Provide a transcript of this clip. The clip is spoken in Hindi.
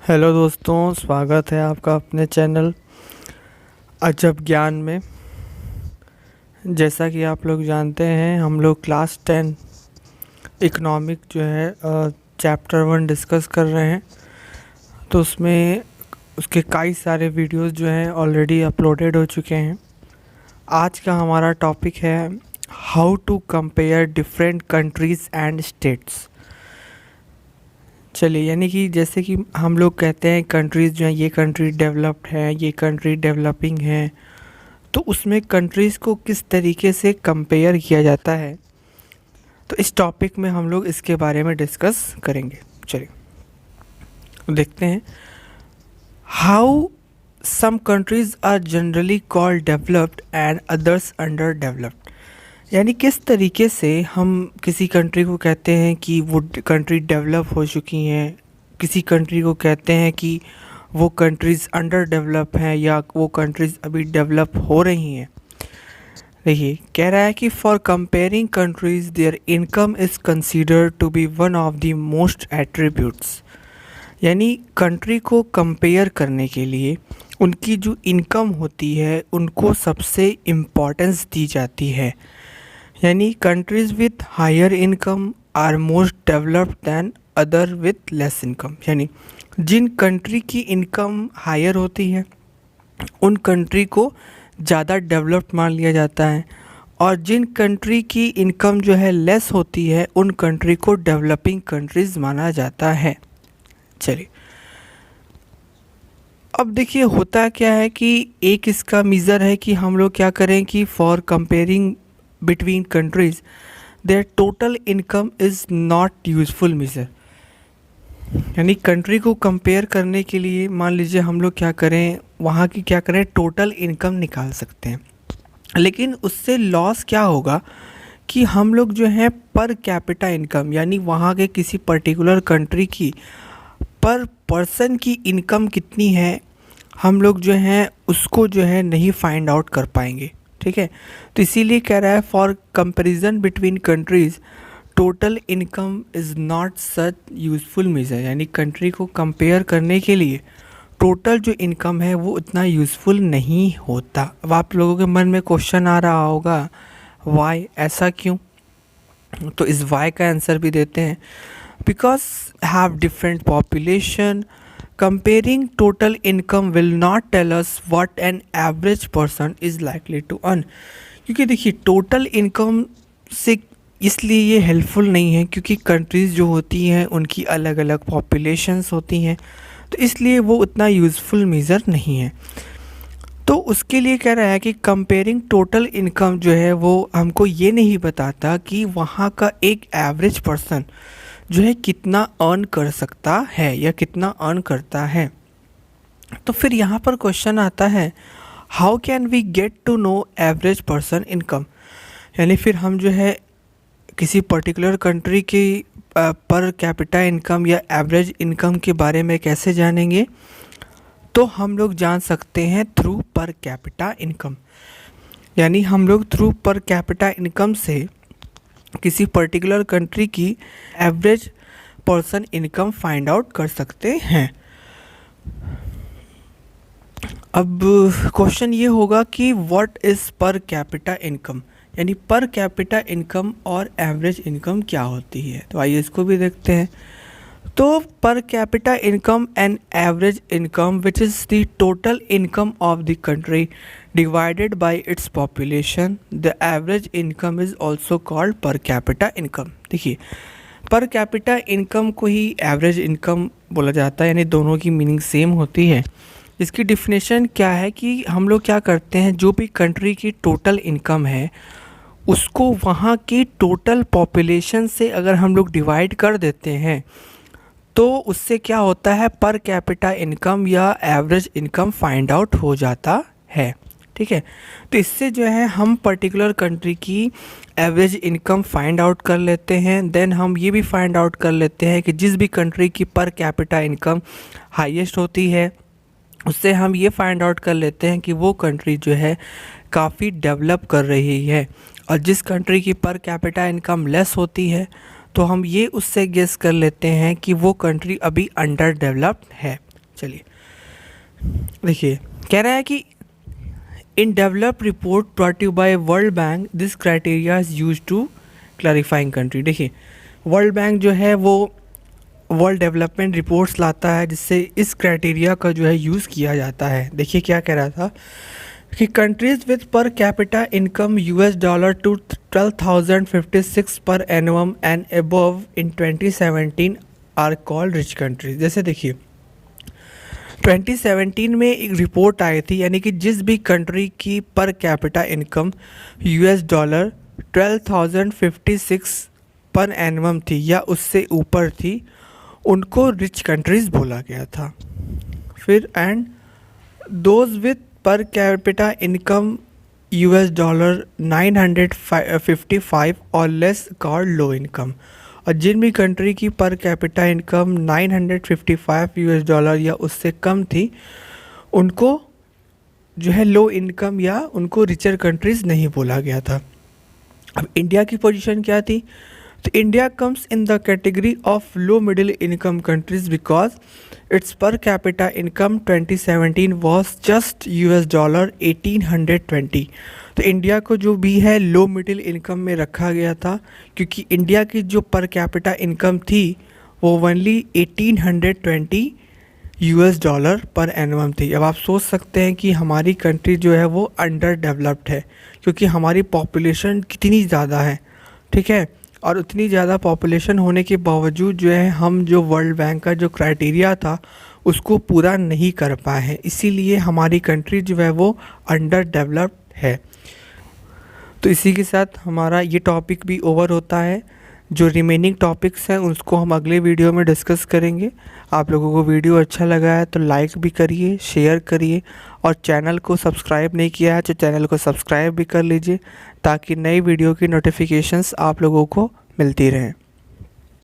हेलो दोस्तों, स्वागत है आपका अपने चैनल अजब ज्ञान में। जैसा कि आप लोग जानते हैं, हम लोग क्लास 10 इकोनॉमिक जो है चैप्टर 1 डिस्कस कर रहे हैं। तो उसमें उसके कई सारे वीडियोस जो हैं ऑलरेडी अपलोडेड हो चुके हैं। आज का हमारा टॉपिक है how to compare different countries and states. चलिए, यानी कि जैसे कि हम लोग कहते हैं कंट्रीज़ जो हैं, ये कंट्री डेवलप्ड है, ये कंट्री डेवलपिंग है, तो उसमें कंट्रीज़ को किस तरीके से कंपेयर किया जाता है, तो इस टॉपिक में हम लोग इसके बारे में डिस्कस करेंगे। चलिए देखते हैं। How some countries are generally called developed and others underdeveloped. यानी किस तरीके से हम किसी कंट्री को कहते हैं कि वो कंट्री डेवलप हो चुकी हैं, किसी कंट्री को कहते हैं कि वो कंट्रीज़ अंडर डेवलप हैं या वो कंट्रीज़ अभी डेवलप हो रही हैं। देखिए, कह रहा है कि for comparing countries their income is considered to be one of the most attributes. यानी कंट्री को कंपेयर करने के लिए उनकी जो इनकम होती है उनको सबसे इम्पोर्टेंस दी जाती है। यानी countries with higher income are most developed than other with less income. यानी जिन कंट्री की इनकम हायर होती है उन कंट्री को ज़्यादा डेवलप्ड मान लिया जाता है, और जिन कंट्री की इनकम जो है लेस होती है उन कंट्री को डेवलपिंग कंट्रीज़ माना जाता है। चलिए, अब देखिए होता क्या है कि एक इसका मीज़र है कि हम लोग क्या करें कि for comparing between countries their total income is not useful measure. यानी कंट्री को कंपेयर करने के लिए मान लीजिए हम लोग क्या करें, वहाँ की क्या करें, टोटल इनकम निकाल सकते हैं, लेकिन उससे लॉस क्या होगा कि हम लोग जो है पर कैपिटा इनकम, यानी वहाँ के किसी पर्टिकुलर कंट्री की पर पर्सन की इनकम कितनी है, हम लोग जो हैं उसको जो है नहीं फाइंड आउट कर पाएंगे। ठीक है, तो इसीलिए कह रहा है for comparison between countries total income is not such useful measure. यानी कंट्री को कंपेयर करने के लिए टोटल जो इनकम है वो उतना यूज़फुल नहीं होता। अब आप लोगों के मन में क्वेश्चन आ रहा होगा वाई, ऐसा क्यों? तो इस वाई का आंसर भी देते हैं। Because have different population, comparing total income will not tell us what an average person is likely to earn। क्योंकि देखिए टोटल इनकम से इसलिए ये हेल्पफुल नहीं है क्योंकि कंट्रीज़ जो होती हैं उनकी अलग अलग पॉपुलेशंस होती हैं, तो इसलिए वो उतना यूज़फुल मेज़र नहीं है। तो उसके लिए कह रहा है कि कंपेयरिंग टोटल इनकम जो है वो हमको ये नहीं बताता कि वहाँ का एक एवरेज पर्सन जो है कितना अर्न कर सकता है या कितना अर्न करता है। तो फिर यहाँ पर क्वेश्चन आता है how can we get to know average person income. यानी फिर हम जो है किसी पर्टिकुलर कंट्री की पर कैपिटा इनकम या एवरेज इनकम के बारे में कैसे जानेंगे? तो हम लोग जान सकते हैं थ्रू पर कैपिटा इनकम। यानी हम लोग थ्रू पर कैपिटा इनकम से किसी पर्टिकुलर कंट्री की average person income find out कर सकते हैं। अब क्वेश्चन ये होगा कि व्हाट इज़ पर कैपिटा इनकम, यानी पर कैपिटा इनकम और एवरेज इनकम क्या होती है। तो आइए इसको भी देखते हैं। तो पर capita income and average income which is the total income of the country divided by its population, the average income is also called per capita income। देखिए, पर कैपिटा इनकम को ही एवरेज इनकम बोला जाता है, यानी दोनों की मीनिंग सेम होती है। इसकी डिफिनेशन क्या है कि हम लोग क्या करते हैं, जो भी कंट्री की टोटल इनकम है उसको वहाँ की टोटल पॉपुलेशन से अगर हम लोग डिवाइड कर देते हैं तो उससे क्या होता है, पर कैपिटा इनकम या एवरेज इनकम फाइंड आउट हो जाता है। ठीक है, तो इससे जो है हम पर्टिकुलर कंट्री की एवरेज इनकम फाइंड आउट कर लेते हैं। देन हम ये भी फाइंड आउट कर लेते हैं कि जिस भी कंट्री की पर कैपिटा इनकम हाईएस्ट होती है उससे हम ये फाइंड आउट कर लेते हैं कि वो कंट्री जो है काफ़ी डेवलप कर रही है, और जिस कंट्री की पर कैपिटा इनकम लेस होती है तो हम ये उससे गेस कर लेते हैं कि वो कंट्री अभी अंडर डेवलप्ड है। चलिए देखिए, कह रहा है कि in developed report brought you by World Bank this criteria is use to clarifying country. देखिए वर्ल्ड बैंक जो है वो वर्ल्ड डेवलपमेंट रिपोर्ट्स लाता है जिससे इस क्राइटेरिया का जो है यूज़ किया जाता है। देखिए क्या कह रहा था कि countries with per capita income $12 to 12,056 per annum and above in 2017 are called rich countries. जैसे देखिए 2017 में एक रिपोर्ट आई थी, यानी कि जिस भी कंट्री की पर कैपिटा इनकम $12,056 पर एनुअम थी या उससे ऊपर थी, उनको रिच कंट्रीज़ बोला गया था। फिर एंड दोज विथ पर कैपिटा इनकम $955 और लेस कॉल्ड लो इनकम। और जिन भी कंट्री की पर कैपिटा इनकम $955 या उससे कम थी, उनको जो है लो इनकम या उनको रिचर कंट्रीज़ नहीं बोला गया था। अब इंडिया की पोजीशन क्या थी? तो India comes in the category of low middle income countries because it's पर कैपिटा इनकम 2017 वॉज जस्ट $1820। तो इंडिया को जो भी है लो मिडिल इनकम में रखा गया था, क्योंकि इंडिया की जो पर कैपिटा इनकम थी वो ओनली $1820 पर एनुअम थी। अब आप सोच सकते हैं कि हमारी कंट्री जो है वो अंडर डेवलप्ड है, क्योंकि हमारी पॉपुलेशन कितनी ज़्यादा है, ठीक है। और उतनी ज़्यादा पॉपुलेशन होने के बावजूद जो है हम जो वर्ल्ड बैंक का जो क्राइटेरिया था उसको पूरा नहीं कर पाए हैं, इसीलिए हमारी कंट्री जो है वो अंडर डेवलप्ड है। तो इसी के साथ हमारा ये टॉपिक भी ओवर होता है। जो रिमेनिंग टॉपिक्स हैं उसको हम अगले वीडियो में डिस्कस करेंगे। आप लोगों को वीडियो अच्छा लगा है तो लाइक भी करिए, शेयर करिए, और चैनल को सब्सक्राइब नहीं किया है तो चैनल को सब्सक्राइब भी कर लीजिए, ताकि नई वीडियो की नोटिफिकेशंस आप लोगों को मिलती रहें।